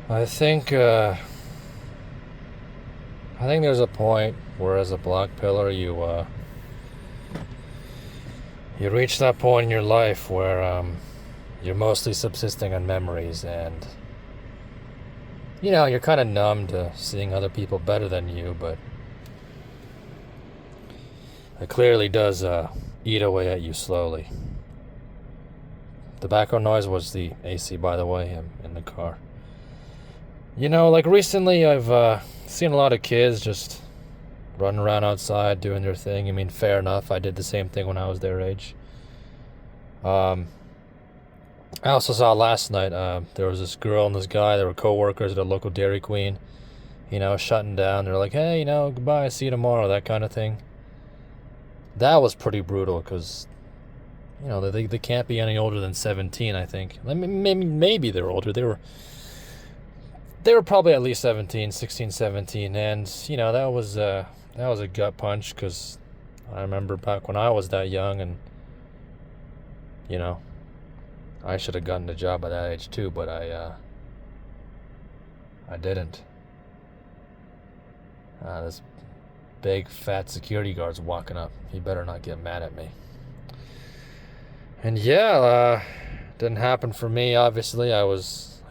I think I think there's a point where, as a black pillar, you reach that point in your life where you're mostly subsisting on memories, and you're kind of numb to seeing other people better than you, but it clearly does eat away at you slowly. The background noise was the AC, by the way, in the car. Like recently, I've seen a lot of kids just running around outside doing their thing. I mean, fair enough. I did the same thing when I was their age. Um, I also saw last night there was this girl and this guy. They were co-workers at a local Dairy Queen. Shutting down. They're like, hey, goodbye, see you tomorrow, that kind of thing. That was pretty brutal because they can't be any older than 17. I think. I mean, maybe they're older. They were probably at least 17, 16, 17, and that was a gut punch because I remember back when I was that young, and you know I should have gotten a job at that age too, but I didn't. This big fat security guard's walking up. He better not get mad at me. And yeah, didn't happen for me. Obviously, I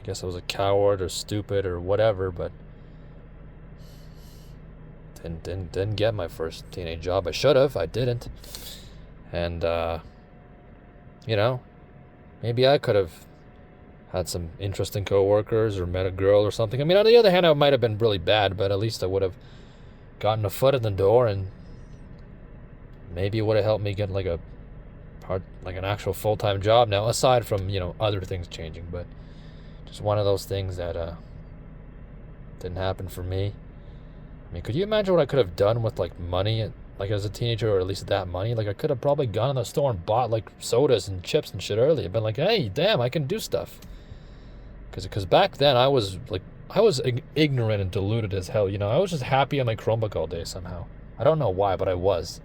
guess I was a coward or stupid or whatever, but didn't get my first teenage job. I should have. I didn't. And you know, maybe I could have had some interesting coworkers or met a girl or something. I mean, on the other hand, I might have been really bad, but at least I would have gotten a foot in the door, and maybe it would have helped me get like an actual full-time job now, aside from other things changing. But just one of those things that didn't happen for me. I mean, could you imagine what I could have done with like money, like as a teenager, or at least that money? Like I could have probably gone in the store and bought like sodas and chips and shit early. I've been like, hey, damn, I can do stuff. Because back then I was ignorant and deluded as hell. I was just happy on my Chromebook all day somehow. I don't know why, but I was.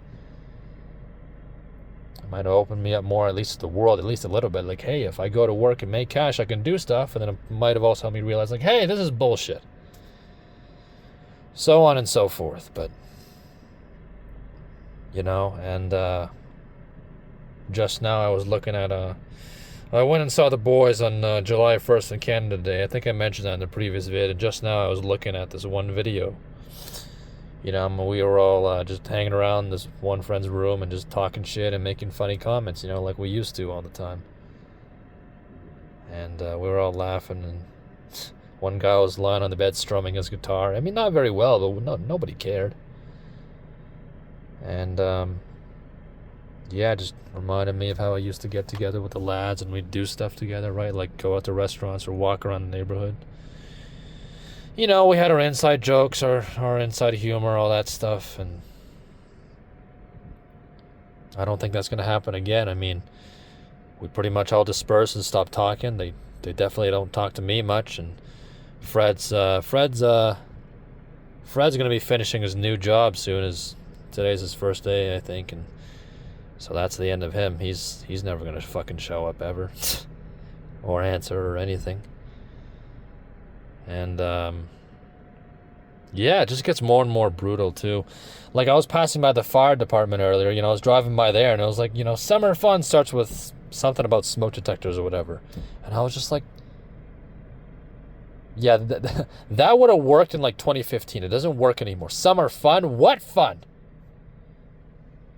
It might have opened me up more, at least to the world, at least a little bit. Like, hey, if I go to work and make cash, I can do stuff. And then it might have also helped me realize, like, hey, this is bullshit. So on and so forth. But, and just now I was looking at I went and saw the boys on July 1st in Canada Day. I think I mentioned that in the previous vid. And just now I was looking at this one video. We were all just hanging around this one friend's room and just talking shit and making funny comments, like we used to all the time. And we were all laughing, and one guy was lying on the bed strumming his guitar. I mean, not very well, but nobody cared. And yeah, it just reminded me of how I used to get together with the lads and we'd do stuff together, right? Like go out to restaurants or walk around the neighborhood. We had our inside jokes, our inside humor, all that stuff, and I don't think that's going to happen again. I mean, we pretty much all dispersed and stopped talking. They definitely don't talk to me much, and Fred's going to be finishing his new job soon, as today's his first day, I think, and so that's the end of him. He's never going to fucking show up ever or answer or anything. And yeah, it just gets more and more brutal too. Like I was passing by the fire department earlier, I was driving by there, and it was like, summer fun starts with something about smoke detectors or whatever. And I was just like, yeah, that would have worked in like 2015. It doesn't work anymore. Summer fun? What fun?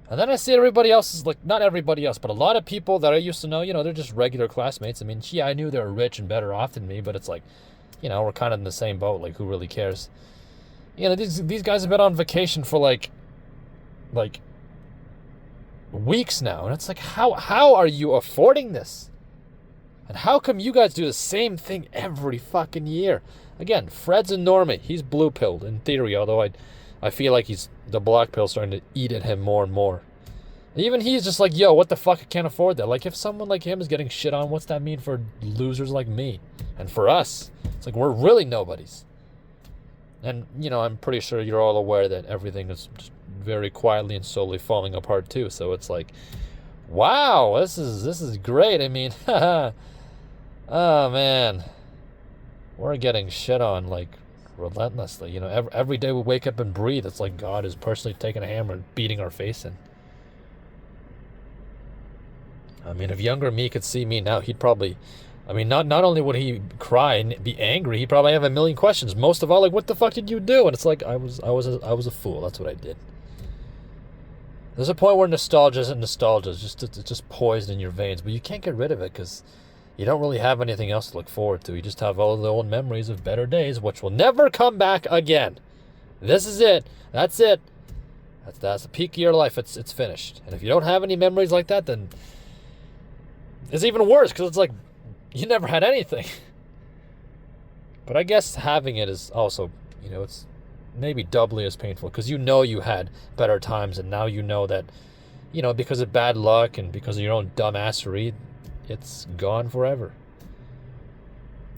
And then I see everybody else is like, not everybody else, but a lot of people that I used to know, they're just regular classmates. I mean, yeah, I knew they were rich and better off than me, but it's like, we're kind of in the same boat. Like, who really cares? These guys have been on vacation for like weeks now, and it's like, how are you affording this? And how come you guys do the same thing every fucking year? Again, Fred's a normie. He's blue pilled in theory, although I feel like the black pill starting to eat at him more and more. Even he's just like, yo, what the fuck? I can't afford that. Like, if someone like him is getting shit on, what's that mean for losers like me? And for us, it's like we're really nobodies. And, I'm pretty sure you're all aware that everything is just very quietly and slowly falling apart too. So it's like, wow, this is great. I mean, oh man. we're getting shit on like relentlessly. You know, every day we wake up and breathe, it's like God is personally taking a hammer and beating our face in. I mean, if younger me could see me now, he'd probably, I mean, not only would he cry and be angry, he'd probably have a million questions. Most of all, like, what the fuck did you do? And it's like, I was a fool. That's what I did. There's a point where nostalgia isn't nostalgia. It's just poison in your veins. But you can't get rid of it because you don't really have anything else to look forward to. You just have all the old memories of better days, which will never come back again. This is it. That's it. That's the peak of your life. It's finished. And if you don't have any memories like that, then it's even worse because it's like you never had anything. But I guess having it is also, you know, it's maybe doubly as painful because you know you had better times and now you know that, you know, because of bad luck and because of your own dumbassery, it's gone forever.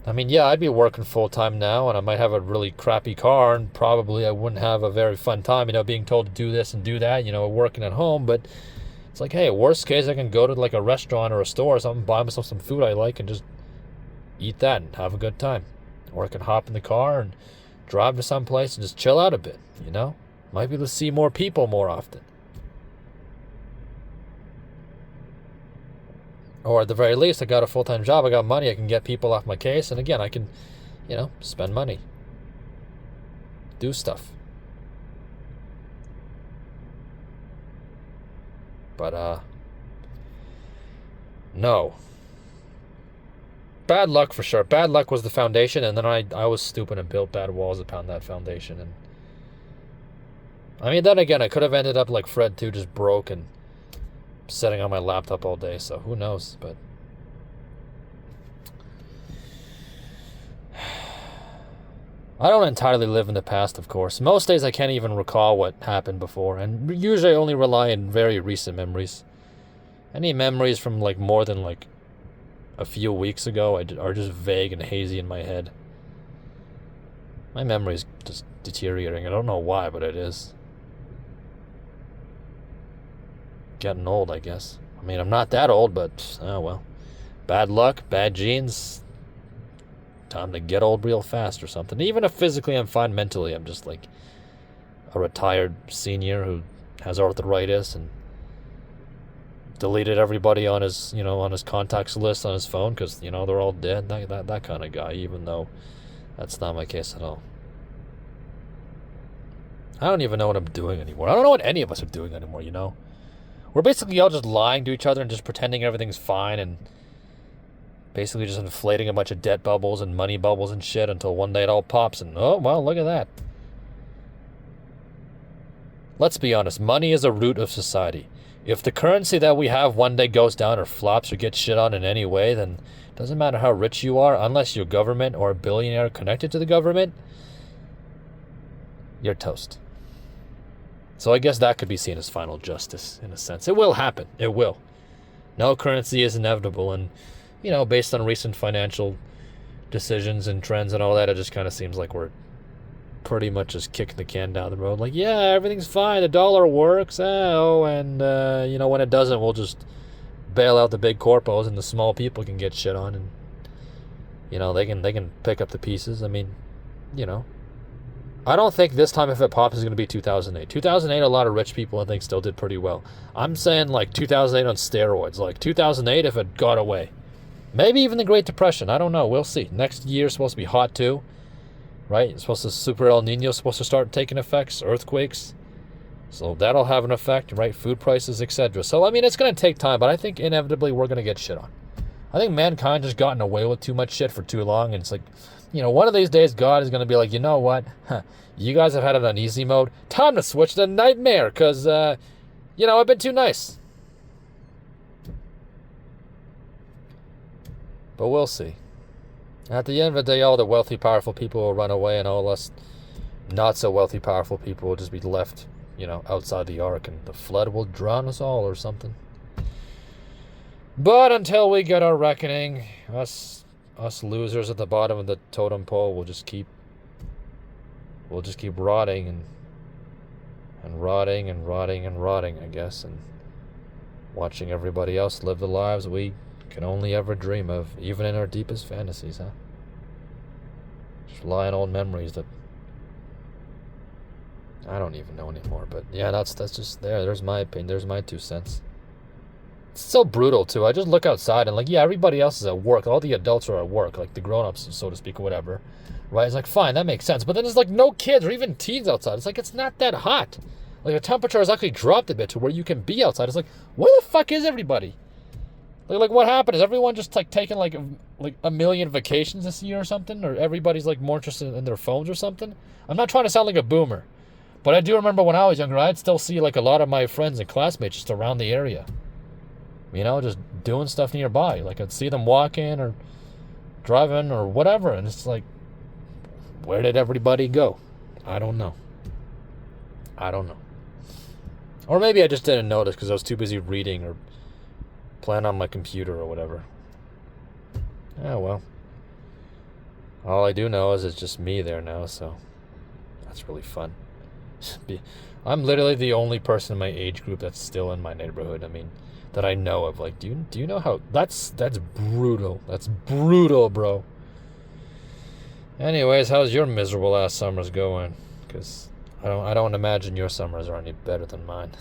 I mean, yeah, I'd be working full-time now and I might have a really crappy car and probably I wouldn't have a very fun time, you know, being told to do this and do that, you know, working at home. But it's like, hey, worst case, I can go to like a restaurant or a store or something, buy myself some food I like and just eat that and have a good time. Or I can hop in the car and drive to some place and just chill out a bit, you know? Might be able to see more people more often. Or at the very least, I got a full-time job, I got money, I can get people off my case, and again, I can, you know, spend money. Do stuff. But, no. Bad luck for sure. Bad luck was the foundation, and then I was stupid and built bad walls upon that foundation. And I mean, then again, I could have ended up like Fred too, just broke and sitting on my laptop all day. So who knows? But I don't entirely live in the past, of course. Most days I can't even recall what happened before, and usually I only rely on very recent memories. Any memories from like more than like a few weeks ago are just vague and hazy in my head. My memory's just deteriorating. I don't know why, but it is. Getting old, I guess. I mean, I'm not that old, but oh well. Bad luck, bad genes. Time to get old real fast or something. Even if physically I'm fine, mentally I'm just like a retired senior who has arthritis and deleted everybody on his, you know, on his contacts list on his phone because, you know, they're all dead. That kind of guy, even though that's not my case at all. I don't even know what I'm doing anymore. I don't know what any of us are doing anymore, you know? We're basically all just lying to each other and just pretending everything's fine and basically just inflating a bunch of debt bubbles and money bubbles and shit until one day it all pops and, oh, well, look at that. Let's be honest, money is a root of society. If the currency that we have one day goes down or flops or gets shit on in any way, then it doesn't matter how rich you are, unless you're government or a billionaire connected to the government, you're toast. So I guess that could be seen as final justice, in a sense. It will happen. It will. No currency is inevitable, and, you know, based on recent financial decisions and trends and all that, it just kind of seems like we're pretty much just kicking the can down the road. Like, yeah, everything's fine. The dollar works. And, you know, when it doesn't, we'll just bail out the big corpos and the small people can get shit on and, you know, they can pick up the pieces. I mean, you know, I don't think this time if it pops is going to be 2008. 2008, a lot of rich people I think still did pretty well. I'm saying like 2008 on steroids. Like 2008 if it got away. Maybe even the Great Depression. I don't know. We'll see. Next year's supposed to be hot too. Right? It's supposed to, Super El Nino supposed to start taking effects, earthquakes. So that'll have an effect, right? Food prices, etc. So, I mean, it's going to take time, but I think inevitably we're going to get shit on. I think mankind has gotten away with too much shit for too long, and it's like, you know, one of these days God is going to be like, you know what? You guys have had it on easy mode. Time to switch to nightmare, because, you know, I've been too nice. But we'll see. At the end of the day, all the wealthy, powerful people will run away, and all us not-so-wealthy, powerful people will just be left, you know, outside the ark, and the flood will drown us all or something. But until we get our reckoning, us losers at the bottom of the totem pole will just keep rotting and rotting and rotting and rotting, I guess, and watching everybody else live the lives we can only ever dream of, even in our deepest fantasies, huh? Just rely on old memories that I don't even know anymore. But yeah, that's just there. There's my opinion. There's my 2 cents. It's so brutal too. I just look outside and like, yeah, everybody else is at work. All the adults are at work, like the grown-ups, so to speak, or whatever. Right? It's like, fine, that makes sense. But then there's like no kids or even teens outside. It's like, it's not that hot. Like the temperature has actually dropped a bit to where you can be outside. It's like, where the fuck is everybody? Like what happened? Is everyone just like taking like a million vacations this year or something? Or everybody's like more interested in their phones or something? I'm not trying to sound like a boomer, but I do remember when I was younger, I'd still see like a lot of my friends and classmates just around the area. You know, just doing stuff nearby. Like I'd see them walking or driving or whatever, and it's like, where did everybody go? I don't know. Or maybe I just didn't notice because I was too busy reading or playing on my computer or whatever. Yeah, well. All I do know is it's just me there now, so that's really fun. I'm literally the only person in my age group that's still in my neighborhood. I mean, that I know of. Like, do you know how that's brutal. That's brutal, bro. Anyways, how's your miserable ass summers going? Because I don't imagine your summers are any better than mine.